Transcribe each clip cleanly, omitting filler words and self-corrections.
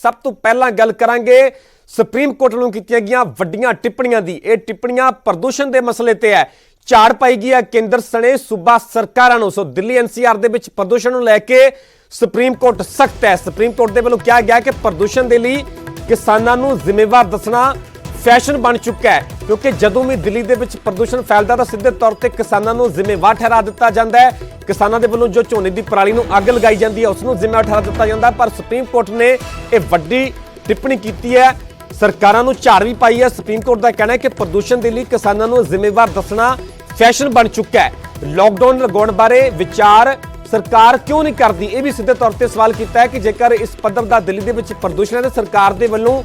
सब तो पहला गल करांगे सुप्रीम कोर्ट ਵੱਲੋਂ ਕੀਤੀਆਂ ਗਈਆਂ ਵੱਡੀਆਂ ਟਿੱਪਣੀਆਂ ਦੀ। ਇਹ ਟਿੱਪਣੀਆਂ ਪ੍ਰਦੂਸ਼ਣ ਦੇ ਮਸਲੇ ਤੇ ਹੈ। ਝਾੜ ਪਾਈ ਗਈ ਹੈ ਕੇਂਦਰ ਸਣੇ ਸੂਬਾ ਸਰਕਾਰਾਂ ਨੂੰ। ਸੋ ਦਿੱਲੀ ਐਨਸੀਆਰ ਦੇ ਵਿੱਚ ਪ੍ਰਦੂਸ਼ਣ ਨੂੰ ਲੈ ਕੇ ਸੁਪਰੀਮ ਕੋਰਟ ਸਖਤ ਹੈ। ਸੁਪਰੀਮ ਕੋਰਟ ਦੇ ਵੱਲੋਂ ਕਿਹਾ ਗਿਆ ਕਿ ਪ੍ਰਦੂਸ਼ਣ ਦੇ ਲਈ ਕਿਸਾਨਾਂ ਨੂੰ ਜ਼ਿੰਮੇਵਾਰ ਦੱਸਣਾ फैशन बन चुका है, क्योंकि जदों भी दिल्ली दे विच प्रदूषण फैलदा तां सीधे तौर ते किसानां नूं जिम्मेवार ठहरा दिता जांदा है। किसानां दे वल्लों जो झोने दी पराली नूं अग लगाई जांदी है उस नूं जिम्मेवार ठहरा दिता जांदा है। पर सुप्रीम कोर्ट ने यह वड्डी टिप्पणी कीती है, सरकारां नूं झाड़ भी पाई है। सुप्रीम कोर्ट का कहना है कि प्रदूषण के लिए किसानां नूं जिम्मेवार दसना फैशन बन चुका है। लॉकडाउन लगाउण बारे विचार सरकार क्यों नहीं करती, यह भी सीधे तौर पर सवाल किया है कि जेकर इस पद्धर का दिल्ली दे विच प्रदूषण है तो सरकार के वल्लों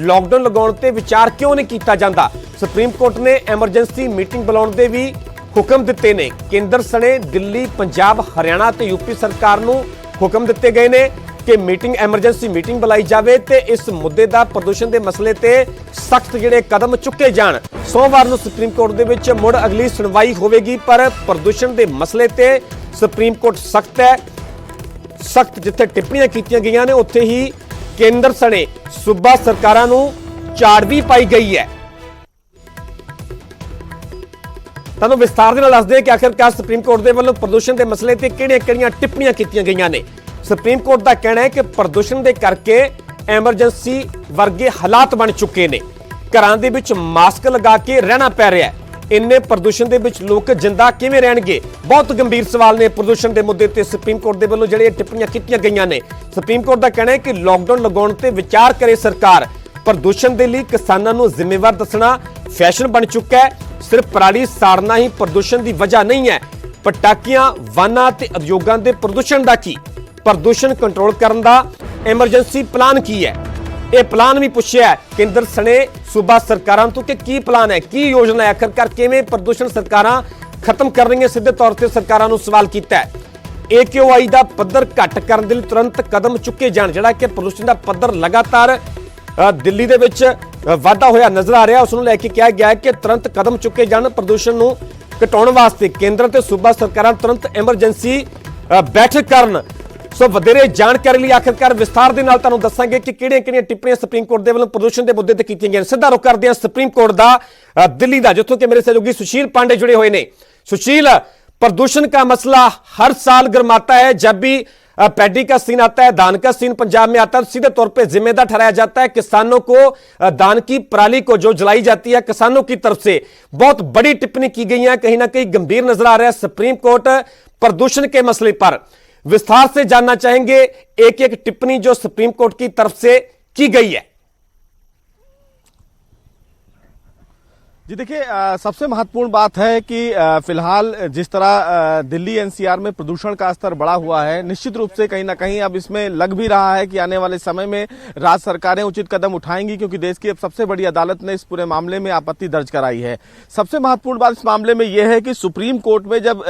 लॉकडाउन लगाउण ते विचार क्यों नहीं किया जाता। सुप्रीम कोर्ट ने एमरजेंसी मीटिंग बुलाउण दे भी हुक्म दिते ने। केंद्र सने दिल्ली, पंजाब, हरियाणा ते यूपी सरकार नूं हुक्म दिते गए ने कि मीटिंग एमरजेंसी मीटिंग बुलाई जाए ते इस मुद्दे का प्रदूषण के मसले ते सख्त जिहड़े कदम चुके जाण। सोमवार नूं सुप्रीम कोर्ट दे विच मुड़ अगली सुनवाई होवेगी, पर प्रदूषण के मसले ते सुप्रीम कोर्ट सख्त है। सख्त जिथे टिप्पणियां कीतियां गईयां ने उत्थे ही केंद्र सने सूबा सरकारां नूं झाड़ भी पाई गई है। तुहानूं विस्तार दे नाल दसदे कि आखिरकार सुप्रीम कोर्ट दे वल्लों प्रदूषण के मसले ते किहड़ियां-किहड़ियां टिप्पणियां कीतियां गईयां ने। सुप्रीम कोर्ट का कहना है कि प्रदूषण के करके एमरजेंसी वर्गे हालात बन चुके हैं। घरां दे विच मास्क लगा के रहना पै रहा है। इन्ने प्रदूषण के विच लोग जिंदा किवें रहणगे, बहुत गंभीर सवाल ने प्रदूषण के मुद्दे ते सुप्रीम कोर्ट के वल्लों जिहड़ियां टिप्पणियां कीतियां गईयां ने। सुप्रीम कोर्ट का कहना है कि लॉकडाउन लगाउण ते विचार करे सरकार। प्रदूषण के लिए किसानां नूं जिम्मेवार दसना फैशन बन चुका है। सिर्फ पराली साड़ना ही प्रदूषण की वजह नहीं है। पटाकियां, वाहनां ते उद्योगां दे प्रदूषण दा की, प्रदूषण कंट्रोल करन दा एमरजेंसी प्लान की है। यह प्लान भी पूछा है केंद्र सने सूबा सरकारां तो कि की प्लान है, की योजना है, आखिरकार किवें प्रदूषण सरकारां खत्म कर रही है। सीधे तौर पर सरकारां नूं सवाल किया है। AQI का पद्धर घट करने के लिए तुरंत कदम चुके जाण। जिहड़ा कि प्रदूषण का पद्धर लगातार दिल्ली दे विच वाधा होया नजर आ रहा, उसनूं लैके कहा गया है कि तुरंत कदम चुके जाण। प्रदूषण नूं घटाउण वास्ते केंद्र ते सूबा सरकारां तुरंत एमरजेंसी बैठक करन। सो वधेरे जानकारी लिए आखिरकार विस्तार के नाल तुहानूं दस्सांगे कि किहड़ियां-किहड़ियां टिप्पणियां सुप्रीम कोर्ट के वल्लों प्रदूषण के मुद्दे ते कीतियां गईयां। सीधा रुख करदे हां सुप्रीम कोर्ट का दिल्ली का, जित्थों कि मेरे सहयोगी सुशील पांडे जुड़े हुए हैं। सुशील, प्रदूषण का मसला हर साल गर्माता है। जब भी पैडी का सीन आता है, धान का सीन पंजाब में आता है, सीधे तौर पर जिम्मेदार ठहराया जाता है किसानों को। धान की पराली को जो जलाई जाती है किसानों की तरफ से बहुत बड़ी टिप्पणी की गई है। कहीं ना कहीं गंभीर नजर आ रहा है सुप्रीम कोर्ट प्रदूषण के मसले पर। विस्तार से जानना चाहेंगे एक एक टिप्पणी जो सुप्रीम कोर्ट की तरफ से की गई है। जी देखिए, सबसे महत्वपूर्ण बात है कि फिलहाल जिस तरह दिल्ली एनसीआर में प्रदूषण का स्तर बढ़ा हुआ है, निश्चित रूप से कहीं ना कहीं अब इसमें लग भी रहा है कि आने वाले समय में राज्य सरकारें उचित कदम उठाएंगी, क्योंकि देश की अब सबसे बड़ी अदालत ने इस पूरे मामले में आपत्ति दर्ज कराई है। सबसे महत्वपूर्ण बात इस मामले में यह है कि सुप्रीम कोर्ट में जब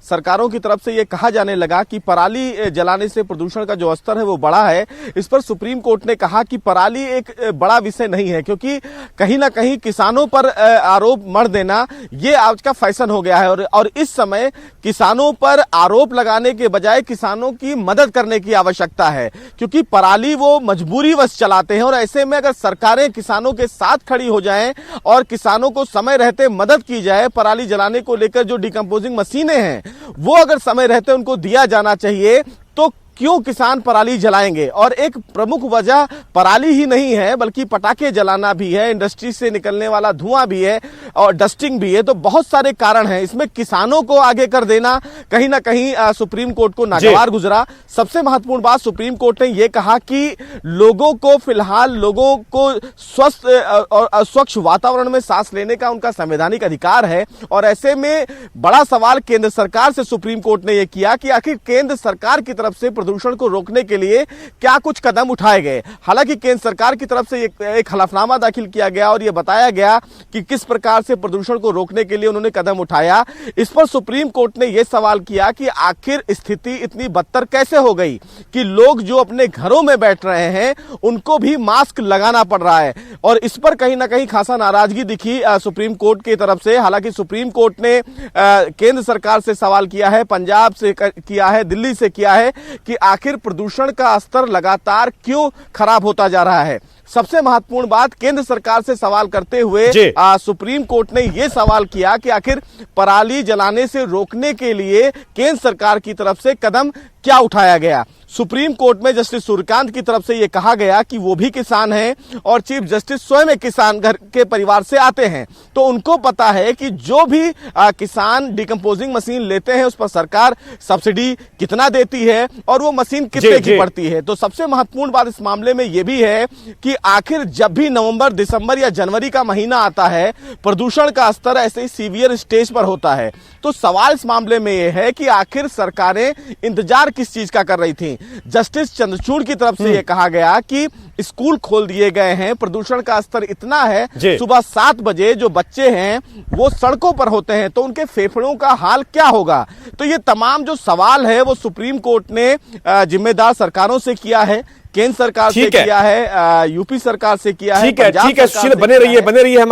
सरकारों की तरफ से यह कहा जाने लगा कि पराली जलाने से प्रदूषण का जो स्तर है वो बढ़ा है, इस पर सुप्रीम कोर्ट ने कहा कि पराली एक बड़ा विषय नहीं है, क्योंकि कहीं ना कहीं किसानों पर आरोप मढ़ देना ये आज का फैशन हो गया है। और इस समय किसानों पर आरोप लगाने के बजाय किसानों की मदद करने की आवश्यकता है, क्योंकि पराली वो मजबूरीवश चलाते हैं। और ऐसे में अगर सरकारें किसानों के साथ खड़ी हो जाएं और किसानों को समय रहते मदद की जाए, पराली जलाने को लेकर जो डिकम्पोजिंग मशीनें हैं वो अगर समय रहते उनको दिया जाना चाहिए, तो क्यों किसान पराली जलाएंगे। और एक प्रमुख वजह पराली ही नहीं है बल्कि पटाखे जलाना भी है, इंडस्ट्री से निकलने वाला धुआं भी है और डस्टिंग भी है। तो बहुत सारे कारण हैं। इसमें किसानों को आगे कर देना कहीं ना कहीं सुप्रीम कोर्ट को नागवार गुजरा। सबसे महत्वपूर्ण बात सुप्रीम कोर्ट ने यह कहा कि लोगों को फिलहाल लोगों को स्वस्थ और स्वच्छ वातावरण में सांस लेने का उनका संवैधानिक अधिकार है। और ऐसे में बड़ा सवाल केंद्र सरकार से सुप्रीम कोर्ट ने यह किया कि आखिर केंद्र सरकार की तरफ से प्रदूषण को रोकने के लिए क्या कुछ कदम उठाए गए। हालांकि केंद्र सरकार की तरफ से एक हलफनामा दाखिल किया गया और यह बताया गया कि किस प्रकार से प्रदूषण को रोकने के लिए उन्होंने कदम उठाया। इस पर सुप्रीम कोर्ट ने यह सवाल किया कि आखिर स्थिति इतनी बदतर कैसे हो गई कि लोग जो अपने घरों में बैठ रहे हैं उनको भी मास्क लगाना पड़ रहा है। और इस पर कहीं ना कहीं खासा नाराजगी दिखी सुप्रीम कोर्ट की तरफ से। हालांकि सुप्रीम कोर्ट ने केंद्र सरकार से सवाल किया है, पंजाब से किया है, दिल्ली से किया है कि आखिर प्रदूषण का स्तर लगातार क्यों खराब होता जा रहा है। सबसे महत्वपूर्ण बात, केंद्र सरकार से सवाल करते हुए सुप्रीम कोर्ट ने यह सवाल किया कि आखिर पराली जलाने से रोकने के लिए केंद्र सरकार की तरफ से कदम क्या उठाया गया। सुप्रीम कोर्ट में जस्टिस सूर्यकांत की तरफ से यह कहा गया कि वो भी किसान हैं और चीफ जस्टिस स्वयं एक किसान घर के परिवार से आते हैं, तो उनको पता है कि जो भी किसान डिकम्पोजिंग मशीन लेते हैं उस पर सरकार सब्सिडी कितना देती है और वो मशीन कितने की पड़ती है। तो सबसे महत्वपूर्ण बात इस मामले में यह भी है कि आखिर जब भी नवंबर, दिसंबर या जनवरी का महीना आता है, प्रदूषण का स्तर ऐसे ही सीवियर स्टेज पर होता है। तो सवाल इस मामले में यह है कि आखिर सरकारें इंतजार किस चीज का कर रही थी। जस्टिस चंद्रचूड़ की तरफ से यह कहा गया कि स्कूल खोल दिए गए हैं, प्रदूषण का स्तर इतना है, सुबह 7 बजे जो बच्चे हैं वो सड़कों पर होते हैं, तो उनके फेफड़ों का हाल क्या होगा। तो ये तमाम जो सवाल है वो सुप्रीम कोर्ट ने जिम्मेदार सरकारों से किया है, केंद्र सरकार से किया है, यूपी सरकार से किया है, ठीक है, सुशील, बने रहिए